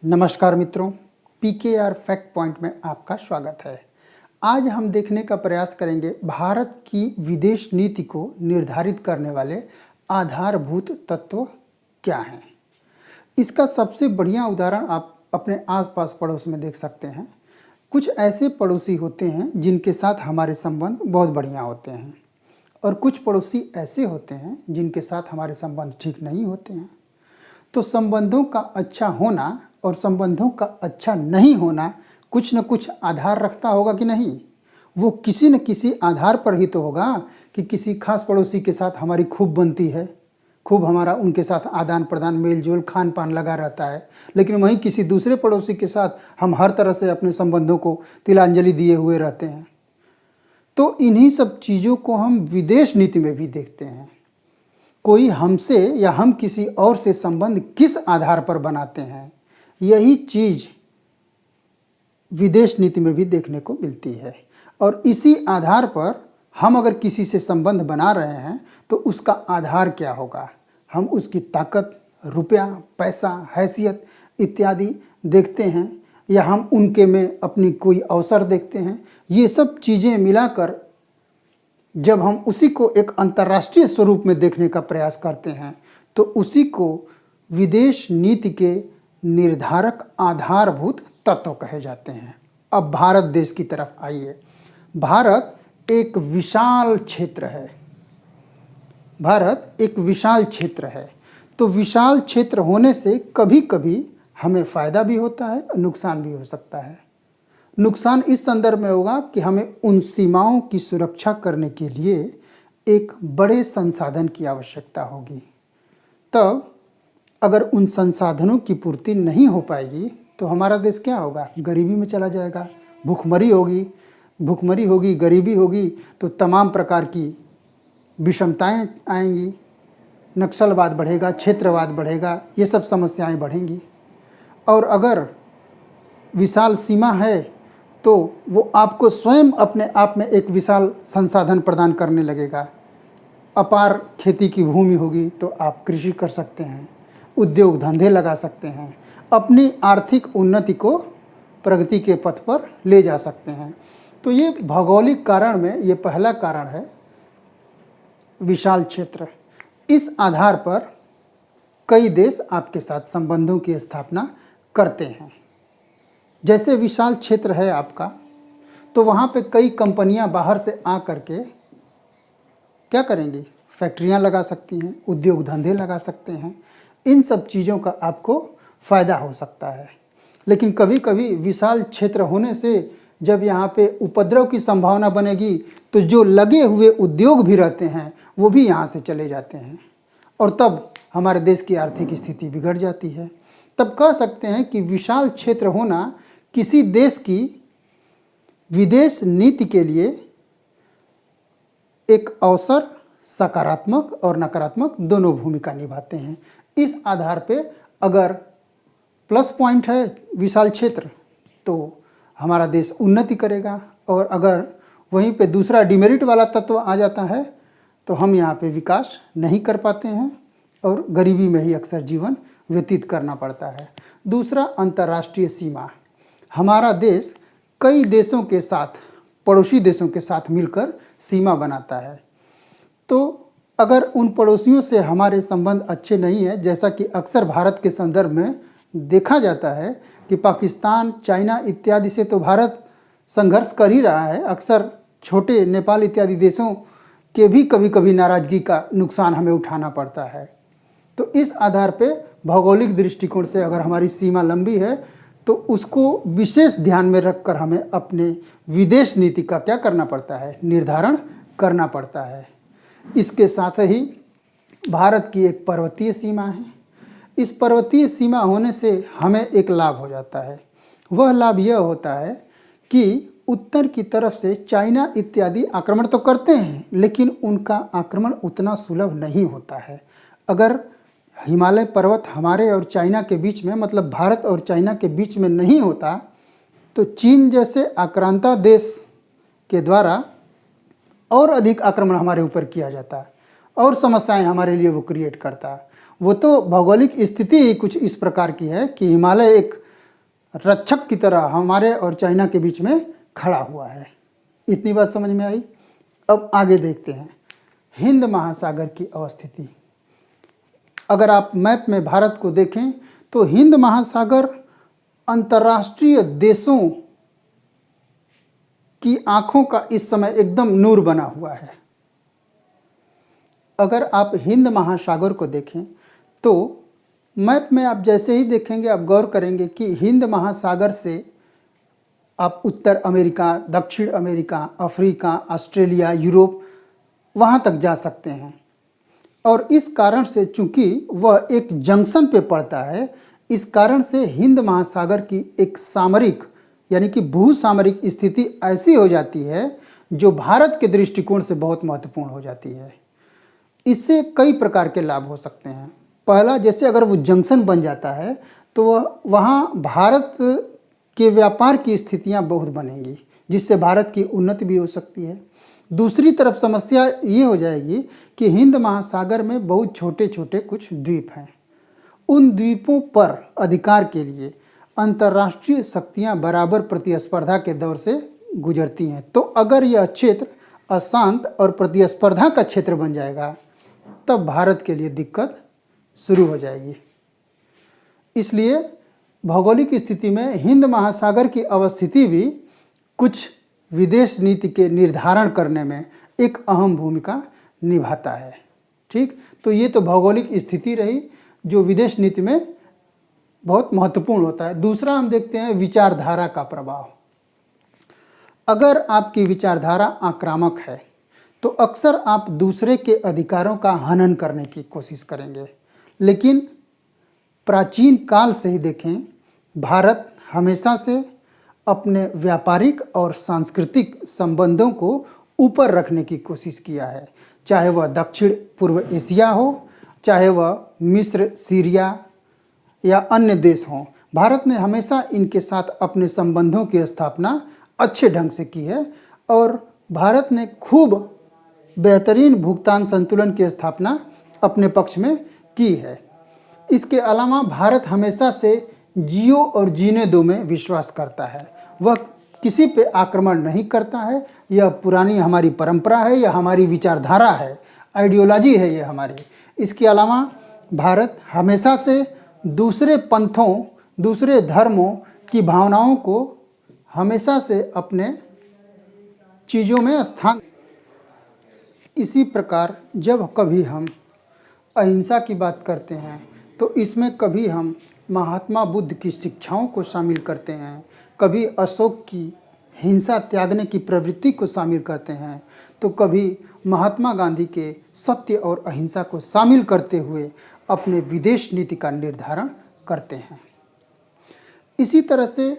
नमस्कार मित्रों, PKR fact point में आपका स्वागत है। आज हम देखने का प्रयास करेंगे भारत की विदेश नीति को निर्धारित करने वाले आधारभूत तत्व क्या हैं। इसका सबसे बढ़िया उदाहरण आप अपने आसपास पड़ोस में देख सकते हैं। कुछ ऐसे पड़ोसी होते हैं जिनके साथ हमारे संबंध बहुत बढ़िया होते हैं और कुछ पड़ोसी ऐसे होते हैं जिनके साथ हमारे संबंध ठीक नहीं होते हैं। तो संबंधों का अच्छा होना और संबंधों का अच्छा नहीं होना कुछ न कुछ आधार रखता होगा कि नहीं। वो किसी न किसी आधार पर ही तो होगा कि किसी खास पड़ोसी के साथ हमारी खूब बनती है, खूब हमारा उनके साथ आदान प्रदान मेल जोल खान पान लगा रहता है, लेकिन वहीं किसी दूसरे पड़ोसी के साथ हम हर तरह से अपने संबंधों को तिलांजलि दिए हुए रहते हैं। तो इन्हीं सब चीज़ों को हम विदेश नीति में भी देखते हैं। कोई हमसे या हम किसी और से संबंध किस आधार पर बनाते हैं, यही चीज़ विदेश नीति में भी देखने को मिलती है। और इसी आधार पर हम अगर किसी से संबंध बना रहे हैं तो उसका आधार क्या होगा, हम उसकी ताकत, रुपया, पैसा, हैसियत इत्यादि देखते हैं या हम उनके में अपनी कोई अवसर देखते हैं। ये सब चीज़ें मिलाकर जब हम उसी को एक अंतर्राष्ट्रीय स्वरूप में देखने का प्रयास करते हैं तो उसी को विदेश नीति के निर्धारक आधारभूत तत्व कहे जाते हैं। अब भारत देश की तरफ आइए। भारत एक विशाल क्षेत्र है। भारत एक विशाल क्षेत्र है। तो विशाल क्षेत्र होने से कभी कभी हमें फ़ायदा भी होता है, नुकसान भी हो सकता है। नुकसान इस संदर्भ में होगा कि हमें उन सीमाओं की सुरक्षा करने के लिए एक बड़े संसाधन की आवश्यकता होगी। तब अगर उन संसाधनों की पूर्ति नहीं हो पाएगी तो हमारा देश क्या होगा, गरीबी में चला जाएगा, भूखमरी होगी, गरीबी होगी, तो तमाम प्रकार की विषमताएं आएंगी, नक्सलवाद बढ़ेगा, क्षेत्रवाद बढ़ेगा, ये सब समस्याएं बढ़ेंगी। और अगर विशाल सीमा है तो वो आपको स्वयं अपने आप में एक विशाल संसाधन प्रदान करने लगेगा। अपार खेती की भूमि होगी तो आप कृषि कर सकते हैं, उद्योग धंधे लगा सकते हैं, अपनी आर्थिक उन्नति को प्रगति के पथ पर ले जा सकते हैं। तो ये भौगोलिक कारण में ये पहला कारण है, विशाल क्षेत्र। इस आधार पर कई देश आपके साथ संबंधों की स्थापना करते हैं। जैसे विशाल क्षेत्र है आपका, तो वहाँ पे कई कंपनियाँ बाहर से आ करके क्या करेंगी, फैक्ट्रियाँ लगा सकती हैं, उद्योग धंधे लगा सकते हैं। इन सब चीज़ों का आपको फ़ायदा हो सकता है। लेकिन कभी कभी विशाल क्षेत्र होने से जब यहाँ पे उपद्रव की संभावना बनेगी तो जो लगे हुए उद्योग भी रहते हैं वो भी यहाँ से चले जाते हैं और तब हमारे देश की आर्थिक स्थिति बिगड़ जाती है। तब कह सकते हैं कि विशाल क्षेत्र होना किसी देश की विदेश नीति के लिए एक अवसर सकारात्मक और नकारात्मक दोनों भूमिका निभाते हैं। इस आधार पे अगर प्लस पॉइंट है विशाल क्षेत्र तो हमारा देश उन्नति करेगा, और अगर वहीं पे दूसरा डिमेरिट वाला तत्व आ जाता है तो हम यहाँ पे विकास नहीं कर पाते हैं और गरीबी में ही अक्सर जीवन व्यतीत करना पड़ता है। दूसरा, अंतर्राष्ट्रीय सीमा। हमारा देश कई देशों के साथ, पड़ोसी देशों के साथ मिलकर सीमा बनाता है। तो अगर उन पड़ोसियों से हमारे संबंध अच्छे नहीं हैं, जैसा कि अक्सर भारत के संदर्भ में देखा जाता है कि पाकिस्तान, चाइना इत्यादि से तो भारत संघर्ष कर ही रहा है। अक्सर छोटे नेपाल इत्यादि देशों के भी कभी कभी नाराज़गी का नुकसान हमें उठाना पड़ता है। तो इस आधार पे भौगोलिक दृष्टिकोण से अगर हमारी सीमा लंबी है तो उसको विशेष ध्यान में रखकर हमें अपने विदेश नीति का क्या करना पड़ता है, निर्धारण करना पड़ता है। इसके साथ ही भारत की एक पर्वतीय सीमा है। इस पर्वतीय सीमा होने से हमें एक लाभ हो जाता है। वह लाभ यह होता है कि उत्तर की तरफ से चाइना इत्यादि आक्रमण तो करते हैं, लेकिन उनका आक्रमण उतना सुलभ नहीं होता है। अगर हिमालय पर्वत हमारे और चाइना के बीच में, मतलब भारत और चाइना के बीच में नहीं होता तो चीन जैसे आक्रांता देश के द्वारा और अधिक आक्रमण हमारे ऊपर किया जाता और समस्याएं हमारे लिए वो क्रिएट करता। वो तो भौगोलिक स्थिति ही कुछ इस प्रकार की है कि हिमालय एक रक्षक की तरह हमारे और चाइना के बीच में खड़ा हुआ है। इतनी बात समझ में आई। अब आगे देखते हैं हिंद महासागर की अवस्थिति। अगर आप मैप में भारत को देखें तो हिंद महासागर अंतर्राष्ट्रीय देशों की आंखों का इस समय एकदम नूर बना हुआ है। अगर आप हिंद महासागर को देखें तो मैप में आप जैसे ही देखेंगे आप गौर करेंगे कि हिंद महासागर से आप उत्तर अमेरिका, दक्षिण अमेरिका, अफ्रीका, ऑस्ट्रेलिया, यूरोप वहाँ तक जा सकते हैं। और इस कारण से चूंकि वह एक जंक्शन पे पड़ता है, इस कारण से हिंद महासागर की एक सामरिक यानी कि भूसामरिक स्थिति ऐसी हो जाती है जो भारत के दृष्टिकोण से बहुत महत्वपूर्ण हो जाती है। इससे कई प्रकार के लाभ हो सकते हैं। पहला, जैसे अगर वो जंक्शन बन जाता है तो वहाँ भारत के व्यापार की स्थितियाँ बहुत बनेंगी, जिससे भारत की उन्नति भी हो सकती है। दूसरी तरफ समस्या ये हो जाएगी कि हिंद महासागर में बहुत छोटे छोटे कुछ द्वीप हैं। उन द्वीपों पर अधिकार के लिए अंतर्राष्ट्रीय शक्तियां बराबर प्रतिस्पर्धा के दौर से गुजरती हैं। तो अगर यह क्षेत्र अशांत और प्रतिस्पर्धा का क्षेत्र बन जाएगा तब भारत के लिए दिक्कत शुरू हो जाएगी। इसलिए भौगोलिक स्थिति में हिंद महासागर की अवस्थिति भी कुछ विदेश नीति के निर्धारण करने में एक अहम भूमिका निभाता है। ठीक, तो ये तो भौगोलिक स्थिति रही जो विदेश नीति में बहुत महत्वपूर्ण होता है। दूसरा हम देखते हैं विचारधारा का प्रभाव। अगर आपकी विचारधारा आक्रामक है तो अक्सर आप दूसरे के अधिकारों का हनन करने की कोशिश करेंगे। लेकिन प्राचीन काल से ही देखें, भारत हमेशा से अपने व्यापारिक और सांस्कृतिक संबंधों को ऊपर रखने की कोशिश किया है, चाहे वह दक्षिण पूर्व एशिया हो, चाहे वह मिस्र, सीरिया या अन्य देश हों। भारत ने हमेशा इनके साथ अपने संबंधों की स्थापना अच्छे ढंग से की है और भारत ने खूब बेहतरीन भुगतान संतुलन की स्थापना अपने पक्ष में की है। इसके अलावा भारत हमेशा से जियो और जीने दो में विश्वास करता है। वह किसी पे आक्रमण नहीं करता है। यह पुरानी हमारी परंपरा है, यह हमारी विचारधारा है, आइडियोलॉजी है ये हमारी। इसके अलावा भारत हमेशा से दूसरे पंथों, दूसरे धर्मों की भावनाओं को हमेशा से अपने चीज़ों में स्थान। इसी प्रकार जब कभी हम अहिंसा की बात करते हैं तो इसमें कभी हम महात्मा बुद्ध की शिक्षाओं को शामिल करते हैं, कभी अशोक की हिंसा त्यागने की प्रवृत्ति को शामिल करते हैं, तो कभी महात्मा गांधी के सत्य और अहिंसा को शामिल करते हुए अपने विदेश नीति का निर्धारण करते हैं। इसी तरह से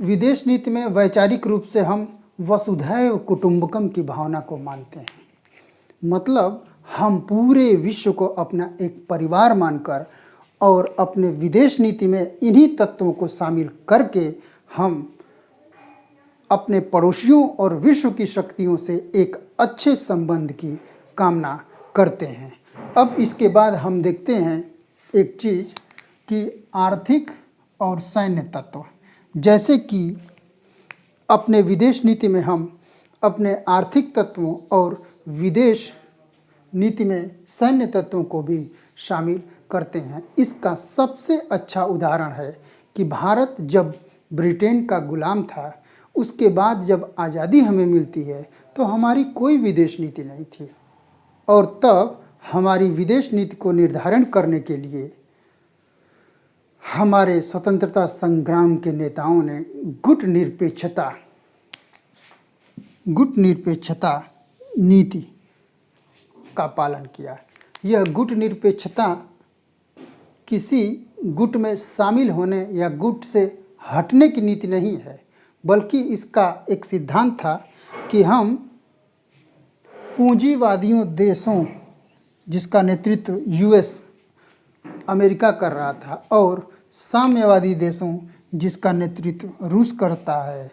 विदेश नीति में वैचारिक रूप से हम वसुधैव कुटुंबकम की भावना को मानते हैं। मतलब हम पूरे विश्व को अपना एक परिवार मानकर और अपने विदेश नीति में इन्हीं तत्वों को शामिल करके हम अपने पड़ोसियों और विश्व की शक्तियों से एक अच्छे संबंध की कामना करते हैं। अब इसके बाद हम देखते हैं एक चीज़ कि आर्थिक और सैन्य तत्व, जैसे कि अपने विदेश नीति में हम अपने आर्थिक तत्वों और विदेश नीति में सैन्य तत्वों को भी शामिल करते हैं। इसका सबसे अच्छा उदाहरण है कि भारत जब ब्रिटेन का गुलाम था, उसके बाद जब आज़ादी हमें मिलती है तो हमारी कोई विदेश नीति नहीं थी और तब हमारी विदेश नीति को निर्धारण करने के लिए हमारे स्वतंत्रता संग्राम के नेताओं ने गुट निरपेक्षता नीति का पालन किया। यह गुट निरपेक्षता किसी गुट में शामिल होने या गुट से हटने की नीति नहीं है, बल्कि इसका एक सिद्धांत था कि हम पूंजीवादियों देशों, जिसका नेतृत्व यूएस अमेरिका कर रहा था, और साम्यवादी देशों, जिसका नेतृत्व रूस करता है,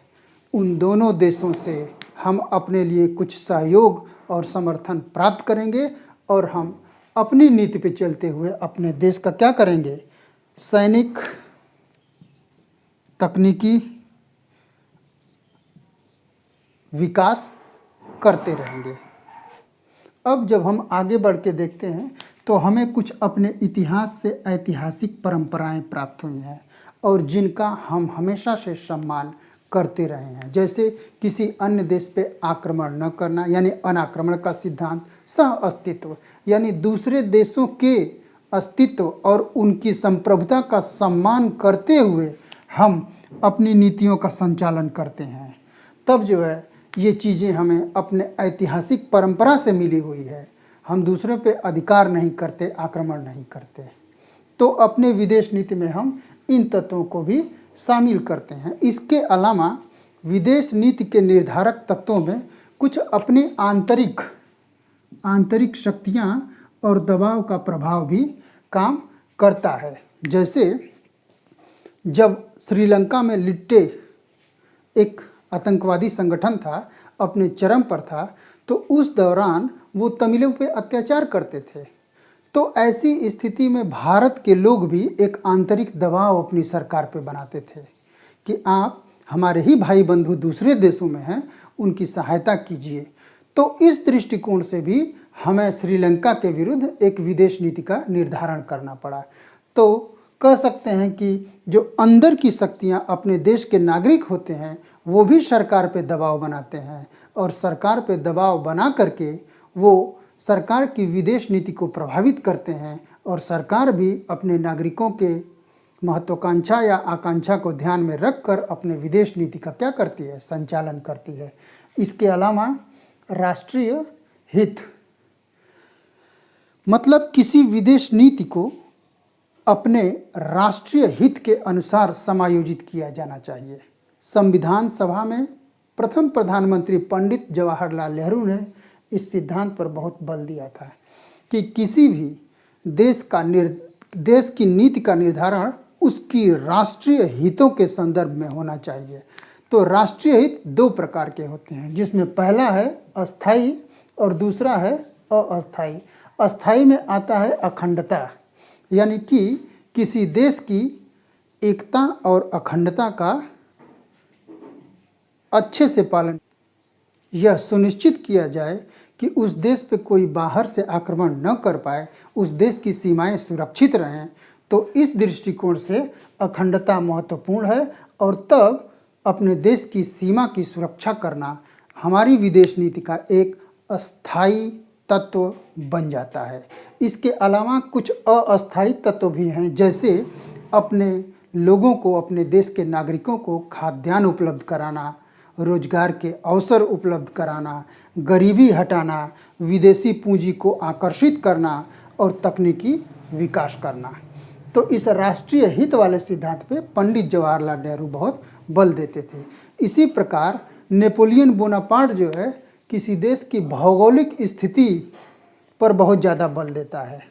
उन दोनों देशों से हम अपने लिए कुछ सहयोग और समर्थन प्राप्त करेंगे और हम अपनी नीति पे चलते हुए अपने देश का क्या करेंगे, सैनिक तकनीकी विकास करते रहेंगे। अब जब हम आगे बढ़ के देखते हैं तो हमें कुछ अपने इतिहास से ऐतिहासिक परंपराएं प्राप्त हुई हैं और जिनका हम हमेशा से सम्मान करते रहे हैं, जैसे किसी अन्य देश पे आक्रमण न करना यानी अनाक्रमण का सिद्धांत, सह अस्तित्व यानी दूसरे देशों के अस्तित्व और उनकी संप्रभुता का सम्मान करते हुए हम अपनी नीतियों का संचालन करते हैं। तब जो है ये चीज़ें हमें अपने ऐतिहासिक परंपरा से मिली हुई है। हम दूसरों पे अधिकार नहीं करते, आक्रमण नहीं करते। तो अपने विदेश नीति में हम इन तत्वों को भी शामिल करते हैं। इसके अलावा विदेश नीति के निर्धारक तत्वों में कुछ अपनी आंतरिक शक्तियाँ और दबाव का प्रभाव भी काम करता है। जैसे जब श्रीलंका में लिट्टे एक आतंकवादी संगठन था, अपने चरम पर था, तो उस दौरान वो तमिलों पे अत्याचार करते थे। तो ऐसी स्थिति में भारत के लोग भी एक आंतरिक दबाव अपनी सरकार पे बनाते थे कि आप हमारे ही भाई बंधु दूसरे देशों में हैं, उनकी सहायता कीजिए। तो इस दृष्टिकोण से भी हमें श्रीलंका के विरुद्ध एक विदेश नीति का निर्धारण करना पड़ा। तो कह सकते हैं कि जो अंदर की शक्तियां अपने देश के नागरिक होते हैं वो भी सरकार पे दबाव बनाते हैं और सरकार पे दबाव बना करके वो सरकार की विदेश नीति को प्रभावित करते हैं और सरकार भी अपने नागरिकों के महत्वाकांक्षा या आकांक्षा को ध्यान में रखकर अपने विदेश नीति का क्या करती है, संचालन करती है। इसके अलावा राष्ट्रीय हित, मतलब किसी विदेश नीति को अपने राष्ट्रीय हित के अनुसार समायोजित किया जाना चाहिए। संविधान सभा में प्रथम प्रधानमंत्री पंडित जवाहरलाल नेहरू ने इस सिद्धांत पर बहुत बल दिया था कि किसी भी देश की नीति का निर्धारण उसकी राष्ट्रीय हितों के संदर्भ में होना चाहिए। तो राष्ट्रीय हित दो प्रकार के होते हैं, जिसमें पहला है अस्थाई और दूसरा है अस्थाई। अस्थाई में आता है अखंडता, यानी कि किसी देश की एकता और अखंडता का अच्छे से पालन, यह सुनिश्चित किया जाए कि उस देश पे कोई बाहर से आक्रमण न कर पाए, उस देश की सीमाएं सुरक्षित रहें। तो इस दृष्टिकोण से अखंडता महत्वपूर्ण है और तब अपने देश की सीमा की सुरक्षा करना हमारी विदेश नीति का एक अस्थाई तत्व बन जाता है। इसके अलावा कुछ अस्थायी तत्व भी हैं, जैसे अपने लोगों को, अपने देश के नागरिकों को खाद्यान्न उपलब्ध कराना, रोजगार के अवसर उपलब्ध कराना, गरीबी हटाना, विदेशी पूंजी को आकर्षित करना और तकनीकी विकास करना। तो इस राष्ट्रीय हित वाले सिद्धांत पे पंडित जवाहरलाल नेहरू बहुत बल देते थे। इसी प्रकार नेपोलियन बोनापार्ट जो है किसी देश की भौगोलिक स्थिति पर बहुत ज़्यादा बल देता है।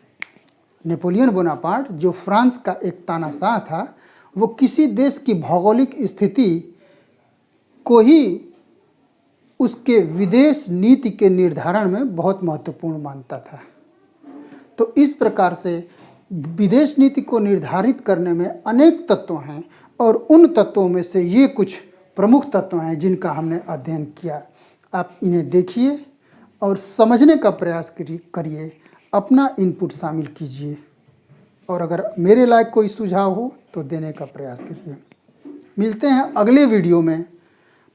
नेपोलियन बोनापार्ट जो फ्रांस का एक तानाशाह था, वो किसी देश की भौगोलिक स्थिति को ही उसके विदेश नीति के निर्धारण में बहुत महत्वपूर्ण मानता था। तो इस प्रकार से विदेश नीति को निर्धारित करने में अनेक तत्व हैं और उन तत्वों में से ये कुछ प्रमुख तत्व हैं जिनका हमने अध्ययन किया। आप इन्हें देखिए और समझने का प्रयास करिए, अपना इनपुट शामिल कीजिए और अगर मेरे लायक कोई सुझाव हो तो देने का प्रयास करिए। मिलते हैं अगले वीडियो में।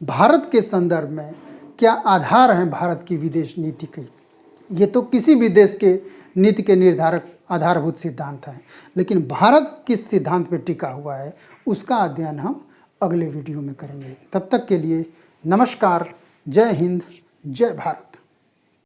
भारत के संदर्भ में क्या आधार हैं भारत की विदेश नीति के? ये तो किसी भी देश के नीति के निर्धारक आधारभूत सिद्धांत हैं, लेकिन भारत किस सिद्धांत पर टिका हुआ है उसका अध्ययन हम अगले वीडियो में करेंगे। तब तक के लिए नमस्कार, जय हिंद, जय भारत।